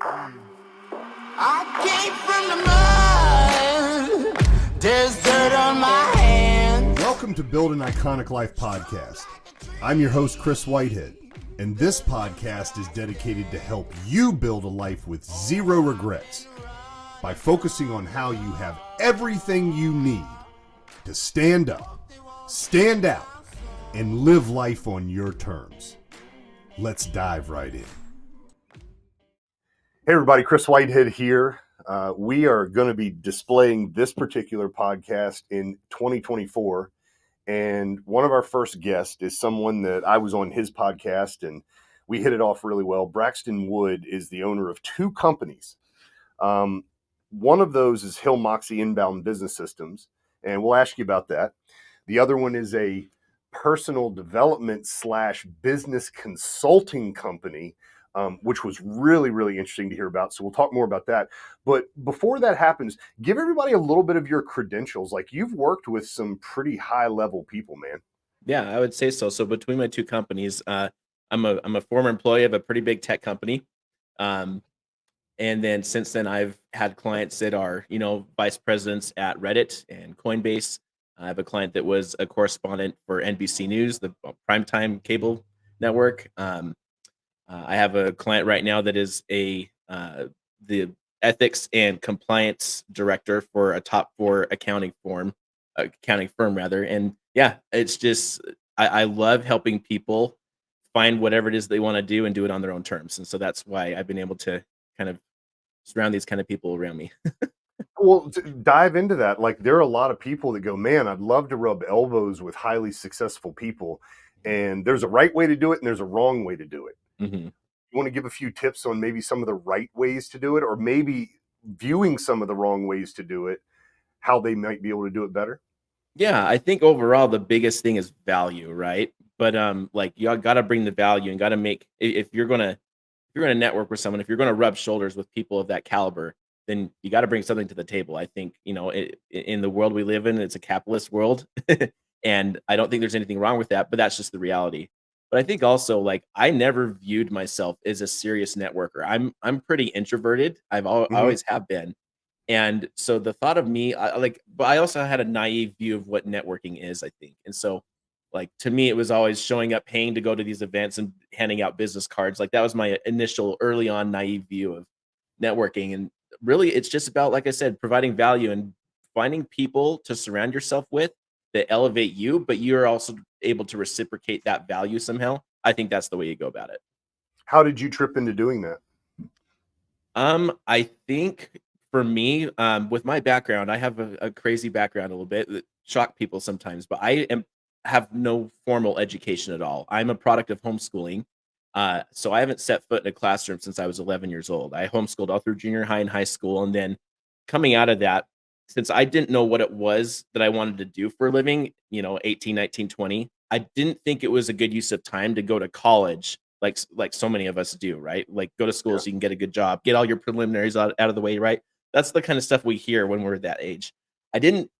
I came from the mud. There's dirt on my hands. Welcome to Build an Iconic Life podcast. I'm your host, Chris Whitehead, and this podcast is dedicated to help you build a life with zero regrets by focusing on how you have everything you need to stand up, stand out, and live life on your terms. Let's dive right in. Hey everybody, Chris Whitehead here. We are going to be displaying this particular podcast in 2024. And one of our first guests is someone that I was on his podcast and we hit it off really well. Braxton Wood is the owner of two companies. One of those is HitMoxie Inbound Business Systems, and we'll ask you about that. The other one is a personal development / business consulting company, which was really, really interesting to hear about. So we'll talk more about that. But before that happens, give everybody a little bit of your credentials. Like, you've worked with some pretty high level people, man. Yeah, I would say so. So between my two companies, I'm a former employee of a pretty big tech company. And then since then, I've had clients that are, vice presidents at Reddit and Coinbase. I have a client that was a correspondent for NBC News, the primetime cable network. I have a client right now that is the ethics and compliance director for a top 4 accounting firm rather. And yeah, it's just I love helping people find whatever it is they want to do and do it on their own terms. And so that's why I've been able to kind of surround these kind of people around me. Well, dive into that. Like, there are a lot of people that go, man, I'd love to rub elbows with highly successful people. And there's a right way to do it and there's a wrong way to do it. Mm-hmm. You want to give a few tips on maybe some of the right ways to do it, or maybe viewing some of the wrong ways to do it, how they might be able to do it better? Yeah, I think overall the biggest thing is value, right? But like, you got to bring the value and got to make, if you're going to network with someone, if you're going to rub shoulders with people of that caliber, then you got to bring something to the table. I think, in the world we live in, it's a capitalist world. And I don't think there's anything wrong with that, but that's just the reality. But I think also, like, I never viewed myself as a serious networker. I'm pretty introverted. I always have been. And so the thought of me, but I also had a naive view of what networking is, I think. And so, like, to me, it was always showing up, paying to go to these events and handing out business cards. Like, that was my initial early on naive view of networking. And really, it's just about, like I said, providing value and finding people to surround yourself with that elevate you, but you're also able to reciprocate that value somehow. I think that's the way you go about it. How did you trip into doing that? I think for me, with my background, I have a crazy background a little bit that shock people sometimes, but have no formal education at all. I'm a product of homeschooling. So I haven't set foot in a classroom since I was 11 years old. I homeschooled all through junior high and high school. And then coming out of that, since I didn't know what it was that I wanted to do for a living, 18, 19, 20, I didn't think it was a good use of time to go to college like so many of us do, right? Like, go to school so you can get a good job, get all your preliminaries out of the way, right? That's the kind of stuff we hear when we're that age. I didn't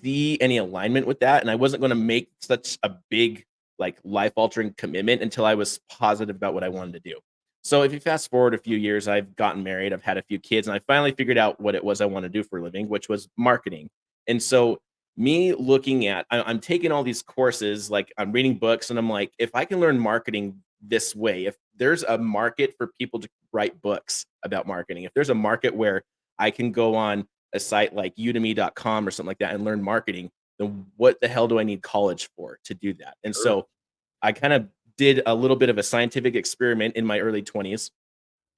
see any alignment with that, and I wasn't going to make such a big, like, life-altering commitment until I was positive about what I wanted to do. So if you fast forward a few years, I've gotten married, I've had a few kids, and I finally figured out what it was I want to do for a living, which was marketing. And so me looking at, I'm taking all these courses, like, I'm reading books, and I'm like, if I can learn marketing this way, if there's a market for people to write books about marketing, if there's a market where I can go on a site like udemy.com or something like that and learn marketing, then what the hell do I need college for to do that? And so I kind of did a little bit of a scientific experiment in my early 20s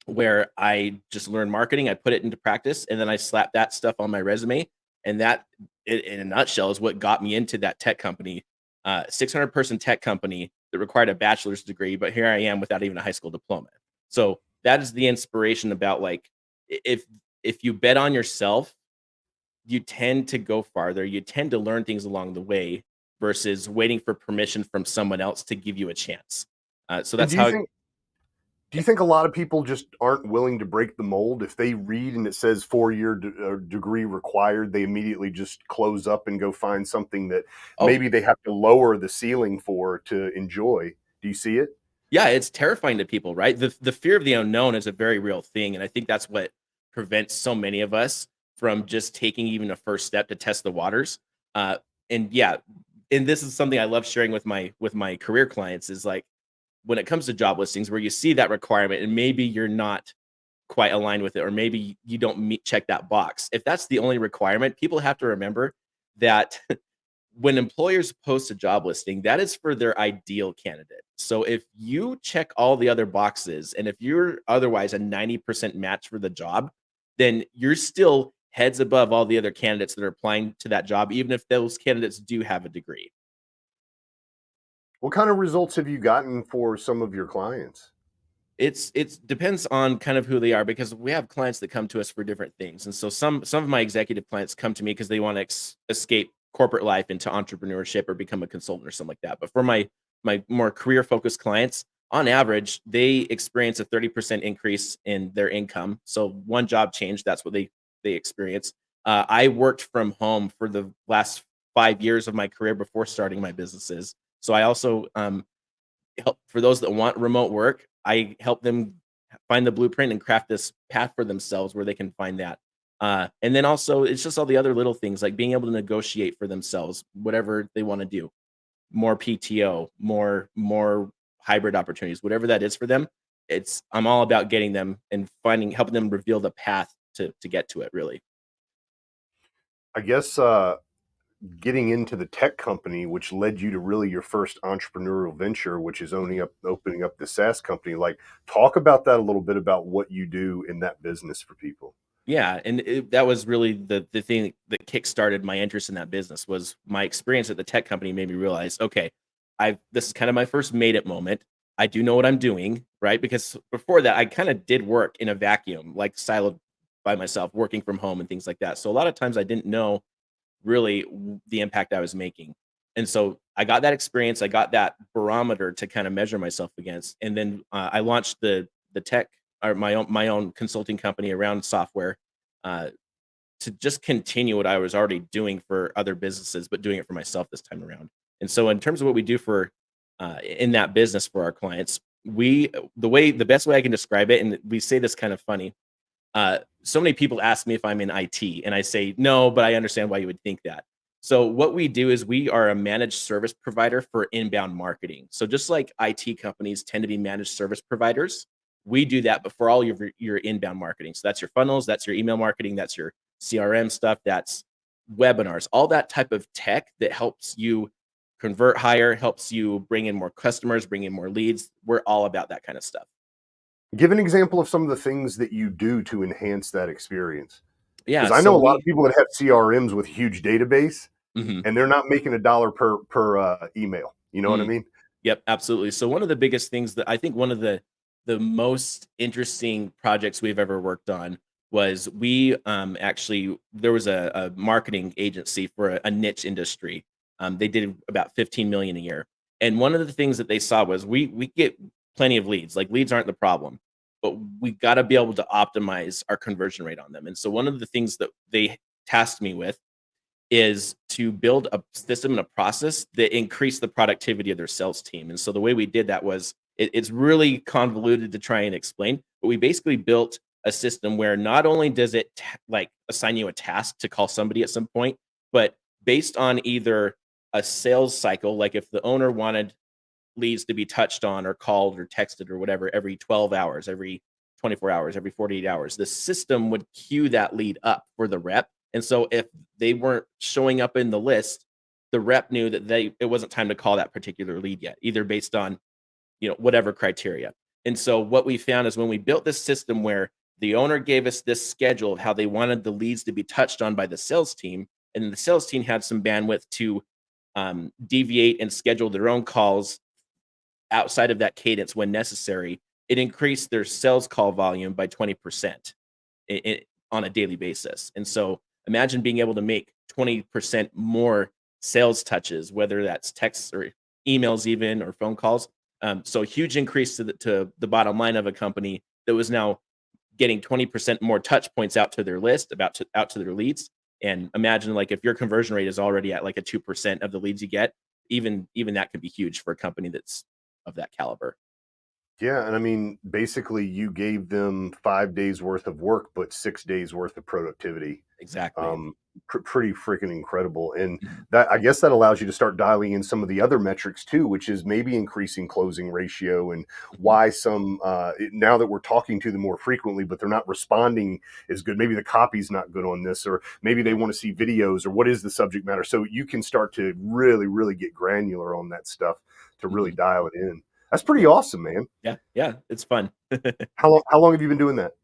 where I just learned marketing, I put it into practice, and then I slapped that stuff on my resume. And that, in a nutshell, is what got me into that tech company, 600-person tech company that required a bachelor's degree, but here I am without even a high school diploma. So that is the inspiration about, like, if you bet on yourself, you tend to go farther. You tend to learn things along the way versus waiting for permission from someone else to give you a chance. So that's how. Do you think a lot of people just aren't willing to break the mold? If they read and it says 4-year degree required, they immediately just close up and go find something that maybe they have to lower the ceiling for to enjoy. Do you see it? Yeah, it's terrifying to people, right? The fear of the unknown is a very real thing, and I think that's what prevents so many of us from just taking even a first step to test the waters. Uh, and yeah, and this is something I love sharing with my career clients is like when it comes to job listings where you see that requirement and maybe you're not quite aligned with it, or maybe you don't meet check that box. If that's the only requirement, people have to remember that when employers post a job listing, that is for their ideal candidate. So if you check all the other boxes and if you're otherwise a 90% match for the job, then you're still heads above all the other candidates that are applying to that job, even if those candidates do have a degree. What kind of results have you gotten for some of your clients? It's depends on kind of who they are because we have clients that come to us for different things. And so some of my executive clients come to me because they want to escape corporate life into entrepreneurship or become a consultant or something like that. But for my more career focused clients, on average, they experience a 30% increase in their income. So one job change, that's what they experience. I worked from home for the last 5 years of my career before starting my businesses. So I also help for those that want remote work. I help them find the blueprint and craft this path for themselves where they can find that. And then also, it's just all the other little things like being able to negotiate for themselves, whatever they want to do, more PTO, more hybrid opportunities, whatever that is for them. I'm all about getting them and helping them reveal the path to get to it. Really, I guess getting into the tech company, which led you to really your first entrepreneurial venture, which is opening up the SaaS company. Like, talk about that a little bit about what you do in that business for people. yeah, and that was really the thing that kickstarted my interest in that business was my experience at the tech company made me realize, okay, this is kind of my first made it moment. I do know what I'm doing, right? Because before that, I kind of did work in a vacuum, like siloed by myself, working from home and things like that. So a lot of times I didn't know really the impact I was making. And so I got that experience, I got that barometer to kind of measure myself against. And then I launched the tech or my own consulting company around software uh, to just continue what I was already doing for other businesses, but doing it for myself this time around. And so in terms of what we do for in that business for our clients, the best way I can describe it, and we say this kind of funny, so many people ask me if I'm in IT, and I say no, but I understand why you would think that. So what we do is we are a managed service provider for inbound marketing. So just like IT companies tend to be managed service providers, we do that, but for all your inbound marketing. So that's your funnels, that's your email marketing, that's your CRM stuff, that's webinars, all that type of tech that helps you convert higher, helps you bring in more customers, bring in more leads. We're all about that kind of stuff. Give an example of some of the things that you do to enhance that experience. Yeah. Because I So know a lot of we. people that have CRMs with huge database, Mhm. and they're not making $1 per email. You know what I Mm. mean? Yep, absolutely. So one of the biggest things that I think one of the most interesting projects we've ever worked on was we actually there was a marketing agency for a niche industry. They did about 15 million a year. And one of the things that they saw was we get plenty of leads. Like leads aren't the problem, but we got to be able to optimize our conversion rate on them. And so one of the things that they tasked me with is to build a system and a process that increase the productivity of their sales team. And so the way we did that was it's really convoluted to try and explain, but we basically built a system where not only does it like assign you a task to call somebody at some point, but based on either a sales cycle, like if the owner wanted leads to be touched on or called or texted or whatever every 12 hours, every 24 hours, every 48 hours, the system would queue that lead up for the rep. And so if they weren't showing up in the list, the rep knew that it wasn't time to call that particular lead yet, either based on, whatever criteria. And so what we found is when we built this system where the owner gave us this schedule of how they wanted the leads to be touched on by the sales team, and the sales team had some bandwidth to deviate and schedule their own calls outside of that cadence when necessary, it increased their sales call volume by 20% on a daily basis. And so imagine being able to make 20% more sales touches, whether that's texts or emails, even or phone calls. So a huge increase to the bottom line of a company that was now getting 20% more touch points out to their list, out to their leads. And imagine like if your conversion rate is already at like a 2% of the leads you get, even that could be huge for a company that's of that caliber. Yeah, and I mean, basically, you gave them 5 days worth of work, but 6 days worth of productivity. Exactly. Um, Pretty freaking incredible, and Mhm. that I guess that allows you to start dialing in some of the other metrics too, which is maybe increasing closing ratio and Mhm. why some now that we're talking to them more frequently, but they're not responding as good. Maybe the copy's not good on this, or maybe they want to see videos, or what is the subject matter. So you can start to really, really get granular on that stuff to really Mhm. dial it in. That's pretty Yeah. awesome, man. Yeah. Yeah. It's fun. How long have you been doing that?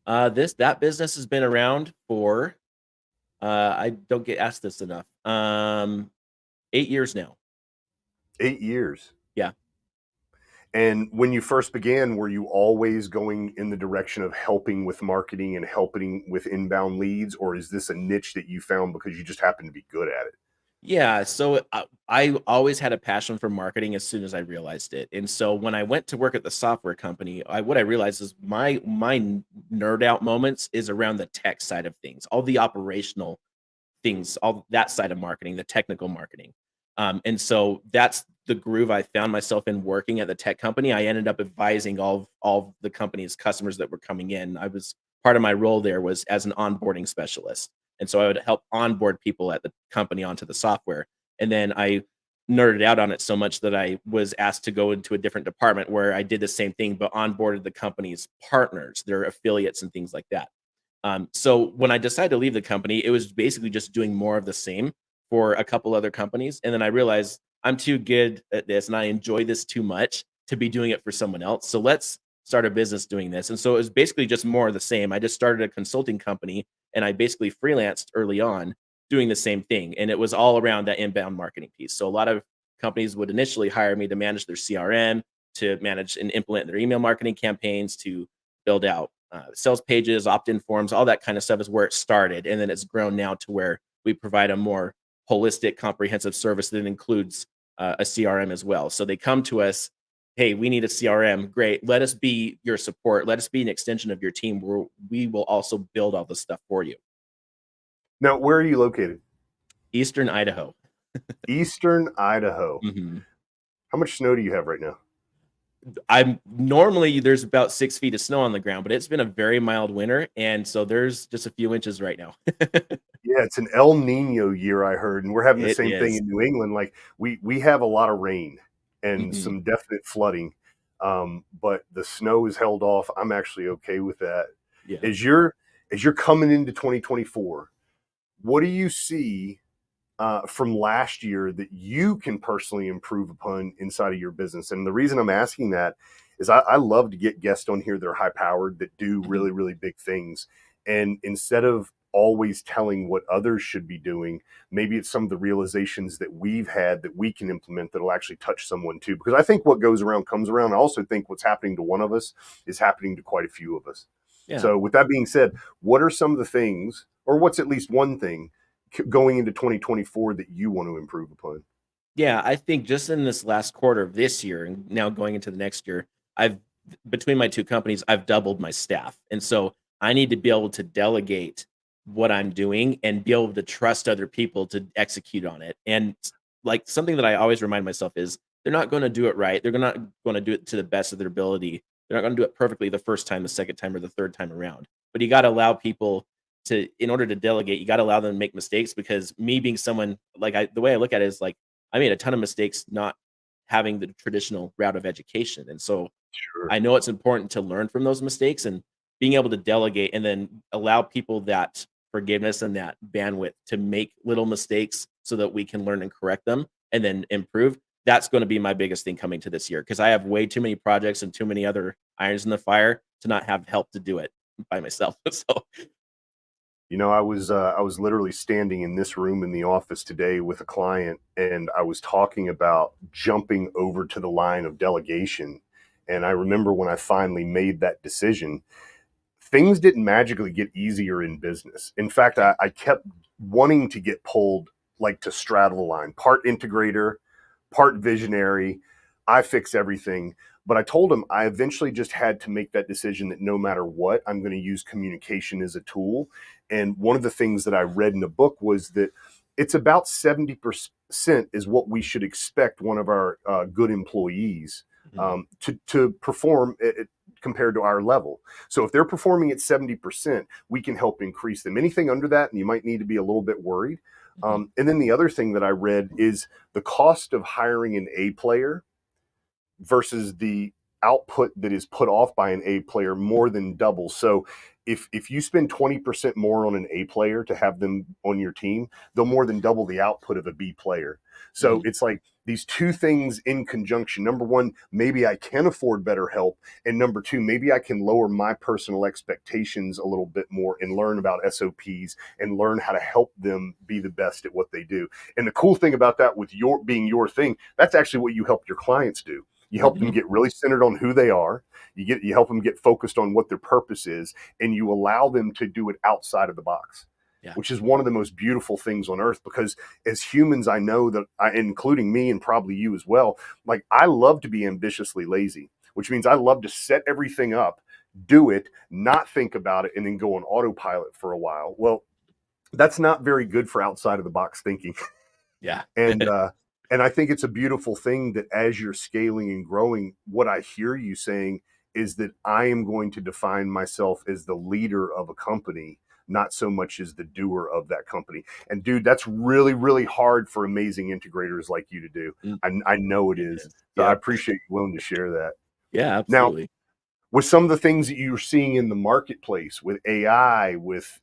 That business has been around for I don't get asked this enough. 8 years now. 8 years. Yeah. And when you first began, were you always going in the direction of helping with marketing and helping with inbound leads, or is this a niche that you found because you just happen to be good at it? Yeah, so I always had a passion for marketing as soon as I realized it, and so when I went to work at the software company, what I realized is my nerd out moments is around the tech side of things, all the operational things, all that side of marketing, the technical marketing. And so that's the groove I found myself in working at the tech company. I ended up advising all of the company's customers that were coming in. I was part of my role there was as an onboarding specialist. And so I would help onboard people at the company onto the software. And then I nerded out on it so much that I was asked to go into a different department where I did the same thing, but onboarded the company's partners, their affiliates, and things like that. So when I decided to leave the company, it was basically just doing more of the same for a couple other companies. And then I realized I'm too good at this and I enjoy this too much to be doing it for someone else. So let's start a business doing this. And so it was basically just more of the same. I just started a consulting company and I basically freelanced early on doing the same thing. And it was all around that inbound marketing piece. So a lot of companies would initially hire me to manage their CRM, to manage and implement their email marketing campaigns, to build out sales pages, opt-in forms, all that kind of stuff is where it started, and then it's grown now to where we provide a more holistic, comprehensive service that includes a CRM as well. So they come to us, hey, we need a CRM. Great, let us be your support. Let us be an extension of your team, where we will also build all this stuff for you. Now, where are you located? Eastern Idaho. Eastern Idaho. Mhm. How much snow do you have right now? I'm normally there's about 6 feet of snow on the ground, but it's been a very mild winter, and so there's just a few inches right now. Yeah, it's an El Nino year, I heard, and we're having the It same thing is. in New England. Like we have a lot of rain and Mhm. some definite flooding, but the snow is held off. I'm actually okay with that. Yeah. As you're coming into 2024, what do you see from last year that you can personally improve upon inside of your business? And the reason I'm asking that is I love to get guests on here that are high powered, that do Mhm. really, really big things. And instead of always telling what others should be doing, maybe it's some of the realizations that we've had that we can implement that'll actually touch someone too. Because I think what goes around comes around. I also think what's happening to one of us is happening to quite a few of us. Yeah. So, with that being said, what are some of the things, or what's at least one thing going into 2024 that you want to improve upon? Yeah, I think just in this last quarter of this year and now going into the next year, I've between my 2 companies, I've doubled my staff. And so I need to be able to delegate what I'm doing and be able to trust other people to execute on it. And like something that I always remind myself is they're not going to do it right. They're not going to do it to the best of their ability. They're not going to do it perfectly the first time, the second time, or the third time around. But you got to allow people to, in order to delegate, you got to allow them to make mistakes because me being someone like the way I look at it is like I made a ton of mistakes not having the traditional route of education. And so Sure. I know it's important to learn from those mistakes and being able to delegate and then allow people that forgiveness and that bandwidth to make little mistakes so that we can learn and correct them and then improve. That's going to be my biggest thing coming to this year because I have way too many projects and too many other irons in the fire to not have help to do it by myself. So, I was literally standing in this room in the office today with a client, and I was talking about jumping over to the line of delegation. And I remember when I finally made that decision, things didn't magically get easier in business. In fact, yeah. I kept wanting to get pulled, like, to straddle the line, part integrator, part visionary. I fix everything. But I told him I eventually just had to make that decision that no matter what, I'm going to use communication as a tool. And one of the things that I read in a book was that it's about 70% is what we should expect one of our good employees to perform compared to our level. So if they're performing at 70%, we can help increase them. Anything under that, and you might need to be a little bit worried. And then the other thing that I read is the cost of hiring an A player versus the output that is put off by an A player more than doubles. So if you spend 20% more on an A player to have them on your team, they'll more than double the output of a B player. So it's like these two things in conjunction. Number one, maybe I can afford better help. And number two, maybe I can lower my personal expectations a little bit more and learn about SOPs and learn how to help them be the best at what they do. And the cool thing about that, with your being your thing, that's actually what you help your clients do. You help them get really centered on who they are. You help them get focused on what their purpose is, and you allow them to do it outside of the box, which is one of the most beautiful things on earth. Because as humans, I know that, including me and probably you as well, like I love to be ambitiously lazy, which means I love to set everything up, do it, not think about it, and then go on autopilot for a while. Well, that's not very good for outside of the box thinking. Yeah. And I think it's a beautiful thing that as you're scaling and growing, what I hear you saying is that I am going to define myself as the leader of a company, not so much as the doer of that company. And dude, that's really, really hard for amazing integrators like you to do. I know it is. So I appreciate you willing to share that. Yeah, Now, absolutely. with some of the things that you're seeing in the marketplace with AI, with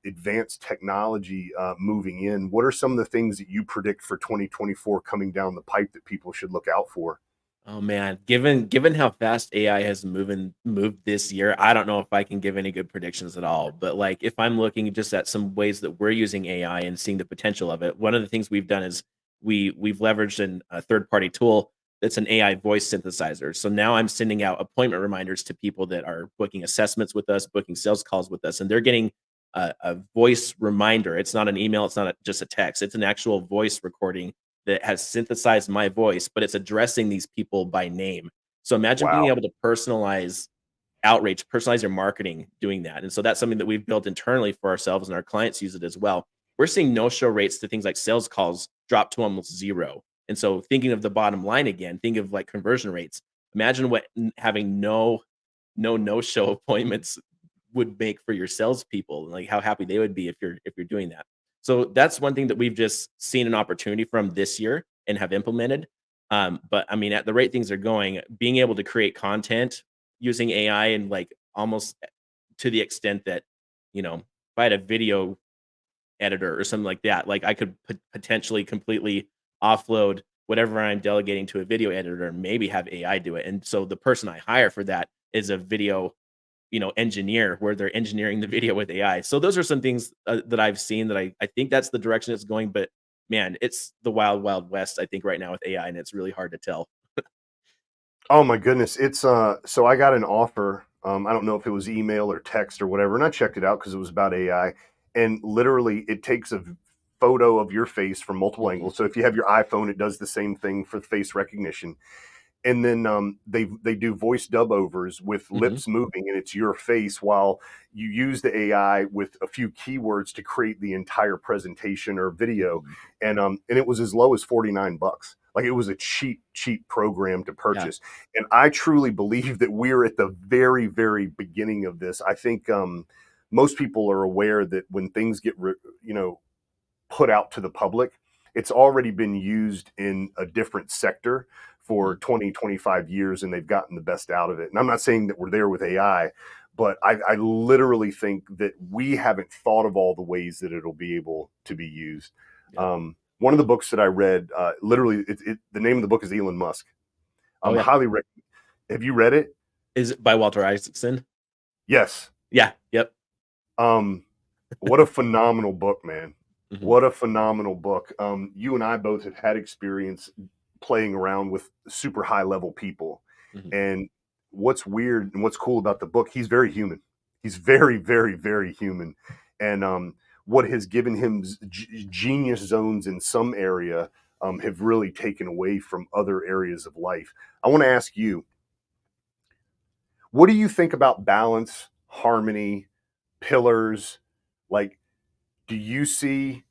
advanced technology moving in, what are some of the things that you predict for 2024 coming down the pipe that people should look out for? Oh man, given how fast AI has moved this year, I don't know if I can give any good predictions at all. But like if I'm looking just at some ways that we're using AI and seeing the potential of it, one of the things we've done is we've leveraged a third-party tool that's an AI voice synthesizer. So now I'm sending out appointment reminders to people that are booking assessments with us, booking sales calls with us, and they're getting a voice reminder. It's not an email, it's not just a text, it's an actual voice recording that has synthesized my voice, but it's addressing these people by name. So imagine being Wow. able to personalize outreach, personalize your marketing doing that. And so that's something that we've built internally for ourselves, and our clients use it as well. We're seeing no-show rates to things like sales calls drop to almost zero. And so thinking of the bottom line again, think of like conversion rates. Imagine what having no-show appointments would make for your salespeople, and like how happy they would be if you're doing that. So that's one thing that we've just seen an opportunity from this year and have implemented. But I mean, at the rate things are going, being able to create content using AI and like almost to the extent that, if I had a video editor or something like that, like I could potentially completely offload whatever I'm delegating to a video editor and maybe have AI do it. And so the person I hire for that is a video engineer, where they're engineering the video with AI. So those are some things that I've seen that I think that's the direction it's going. But man, it's the wild, wild west, I think, right now with AI, and it's really hard to tell. Oh my goodness. It's so I got an offer. I don't know if it was email or text or whatever, and I checked it out because it was about AI. And literally it takes a photo of your face from multiple Mhm. angles. So if you have your iPhone, it does the same thing for face recognition. And then they do voice dub overs with Mhm. lips moving, and it's your face while you use the AI with a few keywords to create the entire presentation or video. Mhm. And it was as low as $49. Like it was a cheap program to Yeah. purchase. And I truly believe that we're at the very, very beginning of this. I think most people are aware that when things get put out to the public, it's already been used in a different sector for Mhm. 20, 25 years, and they've gotten the best out of it. And I'm not saying that we're there with AI, but I literally think that we haven't thought of all the ways that it'll be able to be used. Yep. One of the books that I read, literally, the name of the book is Elon Musk. Oh yeah. Highly recommend. Have you read it? Is it by Walter Isaacson? Yes. Yeah. Yep. Um, what a phenomenal book, man. Mhm. What a phenomenal book. You and I both have had experience playing around with super high level people. Mhm. And what's weird and what's cool about the book, he's very human. He's very, very, very human. And what has given him genius zones in some area have really taken away from other areas of life. I want to ask you, what do you think about balance, harmony, pillars? Like, do you see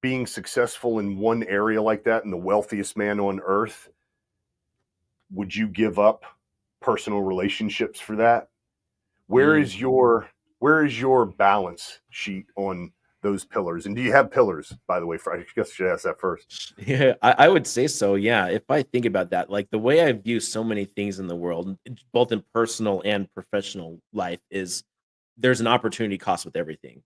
being successful in one area like that and the wealthiest man on earth would you give up personal relationships for that? Where Mm. is your balance sheet on those pillars? And do you have pillars, by the way? I guess I should ask that first. Yeah, I would say so. Yeah. If I think about that, like the way I view so many things in the world, both in personal and professional life, is there's an opportunity cost with everything.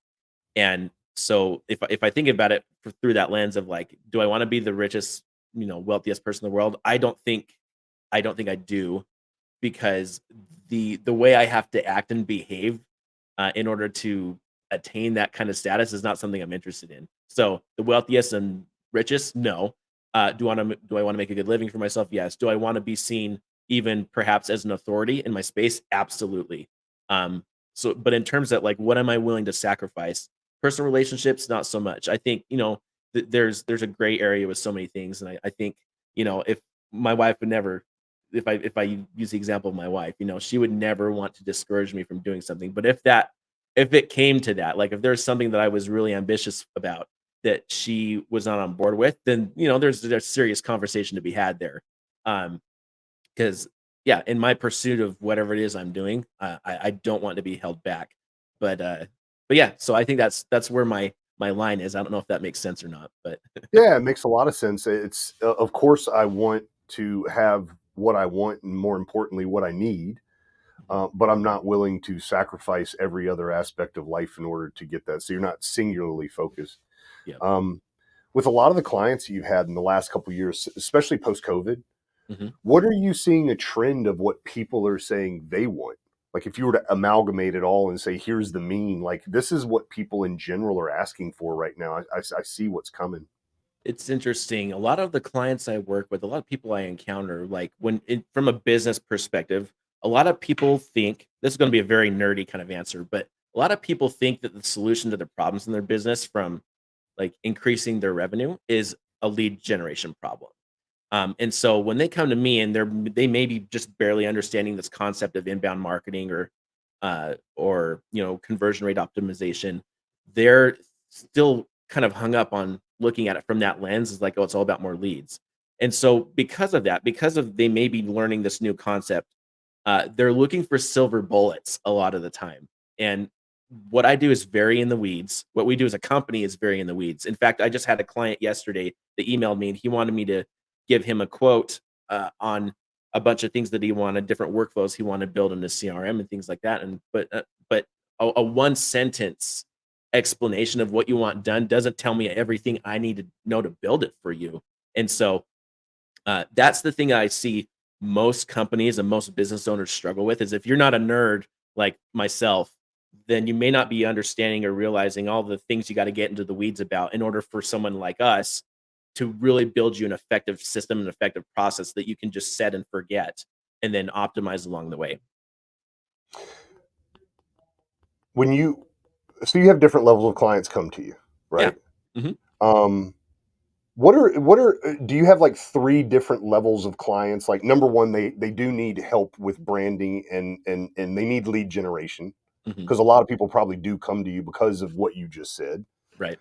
And so if I think about it through that lens of like, do I want to be the richest, wealthiest person in the world? I don't think I do, because the way I have to act and behave in order to attain that kind of status is not something I'm interested in. So the wealthiest and richest, no. Do I want to make a good living for myself? Yes. Do I want to be seen even perhaps as an authority in my space? Absolutely. Um, but in terms of like, what am I willing to sacrifice? Personal relationships, not so much. I think there's a gray area with so many things, and I think if my wife would never, if I use the example of my wife, she would never want to discourage me from doing something. But if it came to that, like if there's something that I was really ambitious about that she was not on board with, then there's serious conversation to be had there. Because yeah, in my pursuit of whatever it is I'm doing, I don't want to be held back. But yeah, so I think that's where my line is. I don't know if that makes sense or not, but Yeah, it makes a lot of sense. It's of course I want to have what I want, and more importantly, what I need. But I'm not willing to sacrifice every other aspect of life in order to get that. So you're not singularly focused. yeah. Um, with a lot of the clients you've had in the last couple of years, especially post COVID, Mhm. what are you seeing a trend of what people are saying they want? Like if you were to amalgamate it all and say, here's the mean, like this is what people in general are asking for right now. I see what's coming. It's interesting. A lot of the clients I work with, a lot of people I encounter, like from a business perspective, a lot of people think this is going to be a very nerdy kind of answer, but a lot of people think that the solution to their problems in their business, from like increasing their revenue, is a lead generation problem. And so when they come to me and they may be just barely understanding this concept of inbound marketing or conversion rate optimization, they're still kind of hung up on looking at it from that lens. Is like, oh, it's all about more leads. And so because of that, because of they may be learning this new concept, they're looking for silver bullets a lot of the time. And what I do is very in the weeds. What we do as a company is very in the weeds. In fact, I just had a client yesterday that emailed me, and he wanted me to give him a quote on a bunch of things that he wanted, different workflows he wanted to build in the CRM and things like that. And but a one sentence explanation of what you want done doesn't tell me everything I need to know to build it for you. And so that's the thing I see most companies and most business owners struggle with, is if you're not a nerd like myself, then you may not be understanding or realizing all the things you got to get into the weeds about in order for someone like us to really build you an effective system, an effective process that you can just set and forget and then optimize along the way. When you So you have different levels of clients come to you, Yeah. right? Mhm. Um, what are do you have like three different levels of clients? Like number one, they do need help with branding and they need lead generation, Mhm. because a lot of people probably do come to you because of what you just said. Right.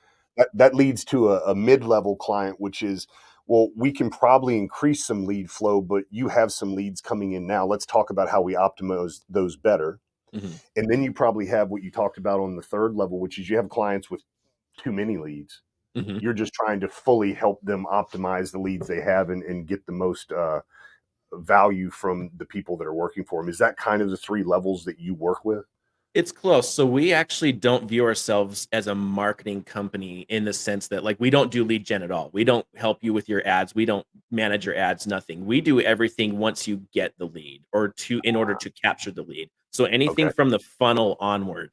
That leads to a mid-level client, which is, well, we can probably increase some lead flow, but you have some leads coming in now. Let's talk about how we optimize those better. Mhm. And then you probably have what you talked about on the third level, which is you have clients with too many leads. Mhm. You're just trying to fully help them optimize the leads they have and get the most value from the people that are working for them. Is that kind of the three levels that you work with? It's close. So we actually don't view ourselves as a marketing company in the sense that, like, we don't do lead gen at all. We don't help you with your ads. We don't manage your ads, nothing. We do everything once you get the lead, or in order to capture the lead. So anything Okay. from the funnel onward.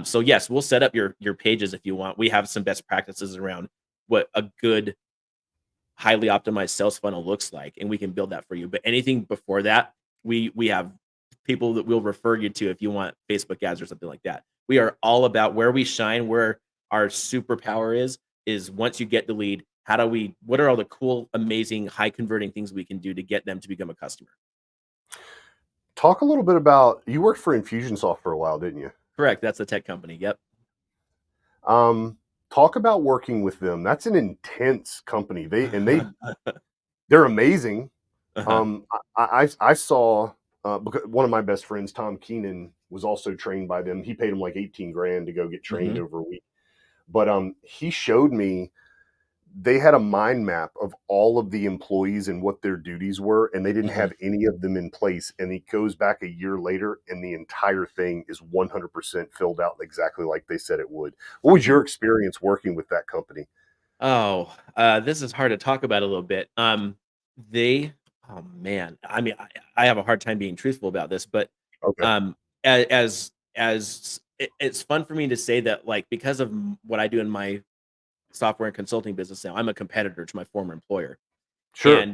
So yes, we'll set up your pages if you want. We have some best practices around what a good highly optimized sales funnel looks like, and we can build that for you. But anything before that, we have people that we'll refer you to if you want Facebook ads or something like that. We are all about where we shine, where our superpower is once you get the lead, what are all the cool, amazing, high converting things we can do to get them to become a customer? Talk a little bit about, you worked for Infusionsoft for a while, didn't you? Correct. That's a tech company. Yep. Um, Talk about working with them. That's an intense company. They're amazing. Uh-huh. I saw because one of my best friends, Tom Keenan, was also trained by them. He paid him like 18 grand to go get trained Mhm. over a week. But he showed me they had a mind map of all of the employees and what their duties were, and they didn't Mhm. have any of them in place. And he goes back a year later, and the entire thing is 100% filled out exactly like they said it would. What was Mhm. your experience working with that company? Oh, this is hard to talk about a little bit. They oh man, I mean, I have a hard time being truthful about this, but Okay, um, it's fun for me to say that, like, because of what I do in my software and consulting business now, I'm a competitor to my former employer, sure.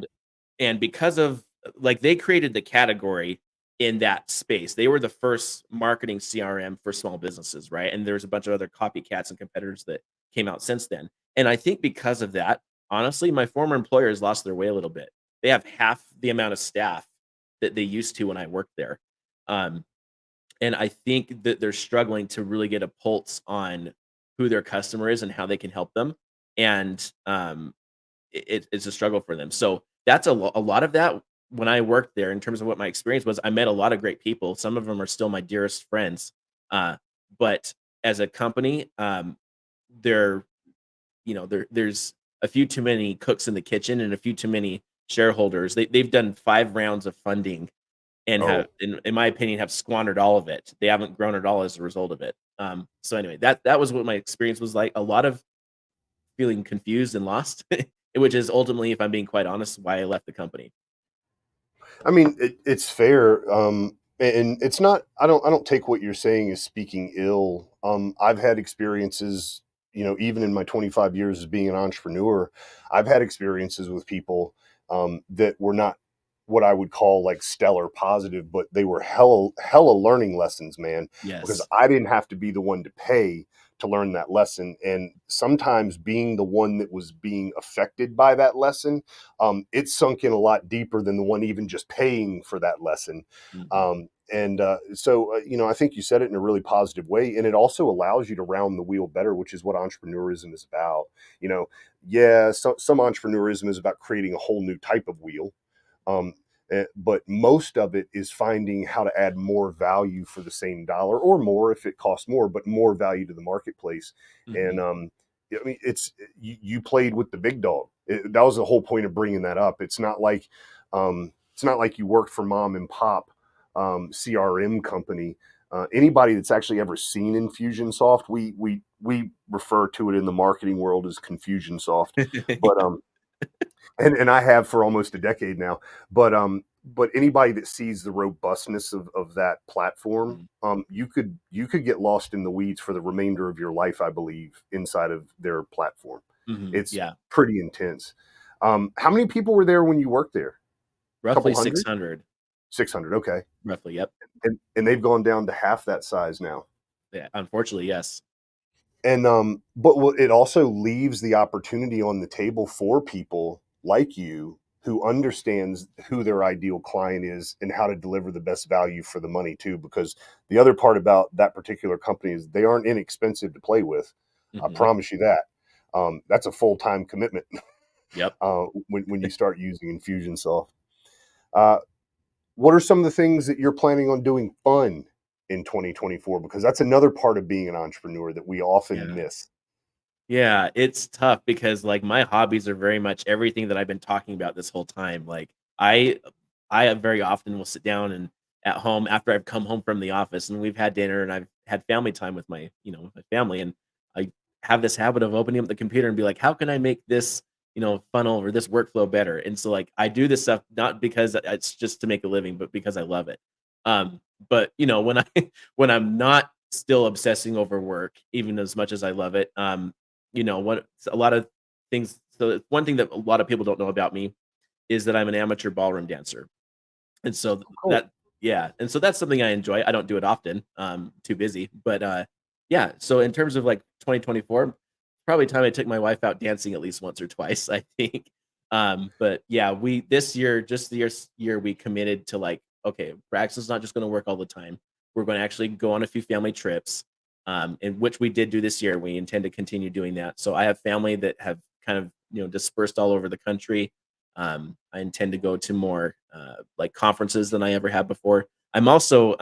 and because of like they created the category in that space. They were the first marketing CRM for small businesses, right? And there's a bunch of other copycats and competitors that came out since then. And I think because of that, honestly, my former employers lost their way a little bit. They have half the amount of staff that they used to when I worked there. Um, and I think that they're struggling to really get a pulse on who their customer is and how they can help them. And it's a struggle for them. So that's a lot of that when I worked there in terms of what my experience was. I met a lot of great people. Some of them are still my dearest friends. But as a company, there, there's a few too many cooks in the kitchen and a few too many shareholders. They've done 5 rounds of funding and have, Oh, in my opinion, have squandered all of it. They haven't grown at all as a result of it. So anyway, that was what my experience was like. A lot of feeling confused and lost, which is ultimately, if I'm being quite honest, why I left the company. I mean, it's fair, and it's not. I don't take what you're saying as speaking ill. I've had experiences, even in my 25 years as being an entrepreneur, I've had experiences with people that were not what I would call like stellar positive, but they were hella learning lessons, man. Because Yes. I didn't have to be the one to pay to learn that lesson, and sometimes being the one that was being affected by that lesson, it sunk in a lot deeper than the one even just paying for that lesson. Mhm. I think you said it in a really positive way, and it also allows you to round the wheel better, which is what entrepreneurism is about. You know, yeah, some entrepreneurism is about creating a whole new type of wheel, um, but most of it is finding how to add more value for the same dollar or more if it costs more, but more value to the marketplace. And Mhm. I mean, you played with the big dog. That was the whole point of bringing that up. It's not like you worked for mom and pop CRM company. Anybody that's actually ever seen Infusionsoft, we refer to it in the marketing world as Confusionsoft, but and I have for almost a decade now. But anybody that sees the robustness of that platform, Mhm. you could get lost in the weeds for the remainder of your life, I believe, inside of their platform. Mhm. It's Yeah. pretty intense. How many people were there when you worked there? A couple Roughly hundred? 600. 600. Okay. Roughly, yep. And they've gone down to half that size now. Yeah, unfortunately, yes. And it also leaves the opportunity on the table for people like you who understands who their ideal client is and how to deliver the best value for the money too. Because the other part about that particular company is they aren't inexpensive to play with. I Mhm. promise you that. That's a full time commitment Yep. when you start using Infusionsoft. Uh, what are some of the things that you're planning on doing fun in 2024? Because that's another part of being an entrepreneur that we often Yeah. miss. Yeah, it's tough because, like, my hobbies are very much everything that I've been talking about this whole time. Like, I very often will sit down and at home after I've come home from the office and we've had dinner and I've had family time with my family, and I have this habit of opening up the computer and be like, "How can I make this, funnel or this workflow better?" And so, like, I do this stuff not because it's just to make a living, but because I love it. But, when I when I'm not still obsessing over work, even as much as I love it, what a lot of things. So it's one thing that a lot of people don't know about me is that I'm an amateur ballroom dancer. And so Cool. that yeah, and so that's something I enjoy. I don't do it often, too busy, but, yeah, so in terms of, like, 2024, probably time I took my wife out dancing at least once or twice, I think. But yeah, we this year, just the year we committed to, like, "Okay, Braxton's not just gonna work all the time. We're gonna actually go on a few family trips," and which we did do this year. We intend to continue doing that. So I have family that have kind of, dispersed all over the country. I intend to go to more like conferences than I ever have before. I'm also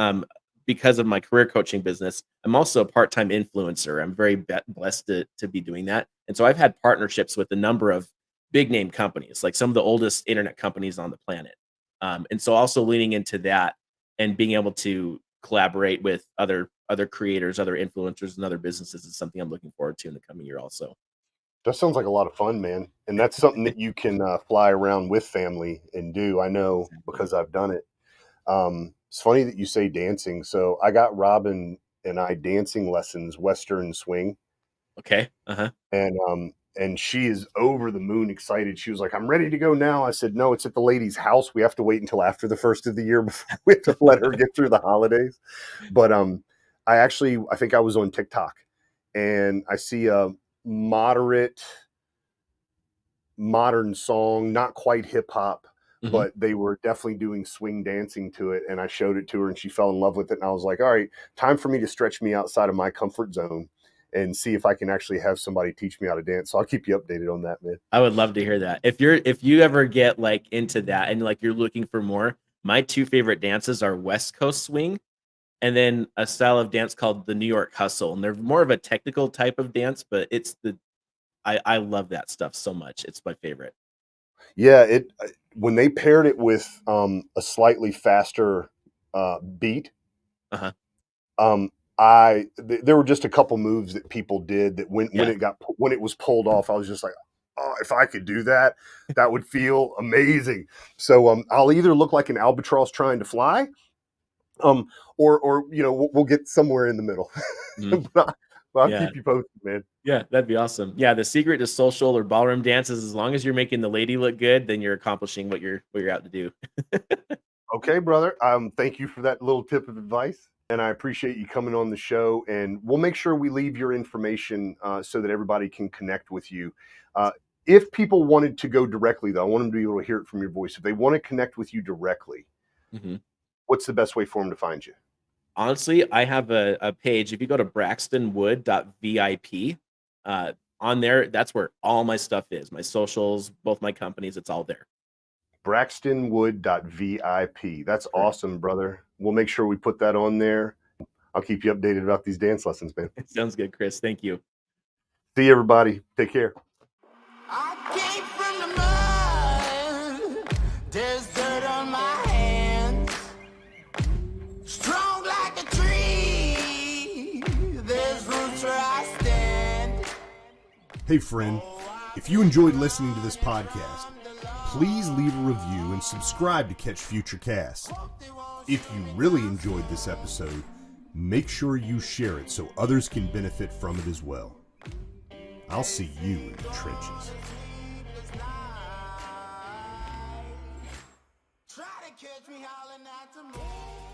because of my career coaching business, I'm also a part-time influencer. I'm very blessed to be doing that. And so I've had partnerships with a number of big name companies, like some of the oldest internet companies on the planet. And so also leaning into that and being able to collaborate with other creators, other influencers, and other businesses is something I'm looking forward to in the coming year also. That sounds like a lot of fun, man. And that's something that you can fly around with family and do. I know because I've done it. It's funny that you say dancing. So I got Robin and I dancing lessons, Western swing, Okay. and she is over the moon excited. She was like, "I'm ready to go now." I said, "No, it's at the lady's house. We have to wait until after the first of the year before we have to let her get through the holidays." But I think I was on TikTok, and I see a modern song, not quite hip hop, but they were definitely doing swing dancing to it. And I showed it to her and she fell in love with it. And I was like, all right, time for me to stretch me outside of my comfort zone and see if I can actually have somebody teach me how to dance. So I'll keep you updated on that, man. I would love to hear that. If you ever get like into that and like you're looking for more, my two favorite dances are West Coast swing and then a style of dance called the New York hustle. And they're more of a technical type of dance, but I love that stuff so much. It's my favorite. Yeah, when they paired it with a slightly faster beat, Uh-huh. There were just a couple moves that people did that when it was pulled off, I was just like, oh, if I could do that, that would feel amazing. So I'll either look like an albatross trying to fly, or we'll get somewhere in the middle. But I'll Yeah. keep you posted, man. Yeah, that'd be awesome. Yeah, the secret to social or ballroom dances, as long as you're making the lady look good, then you're accomplishing what you're out to do. Okay, brother. Thank you for that little tip of advice. And I appreciate you coming on the show. And we'll make sure we leave your information so that everybody can connect with you. If people wanted to go directly, though, I want them to be able to hear it from your voice. If they want to connect with you directly, what's the best way for them to find you? Honestly, I have a page. If you go to braxtonwood.vip, on there, that's where all my stuff is. My socials, both my companies, it's all there. braxtonwood.vip. That's awesome, brother. We'll make sure we put that on there. I'll keep you updated about these dance lessons, man. Sounds good, Chris. Thank you. See you, everybody. Take care. I came from the mud. There's dirt on my hands. Strong like a tree. There's roots where I stand. Hey friend, if you enjoyed listening to this podcast, please leave a review and subscribe to catch future casts. If you really enjoyed this episode, make sure you share it so others can benefit from it as well. I'll see you in the trenches. Try to catch me howling at the moon.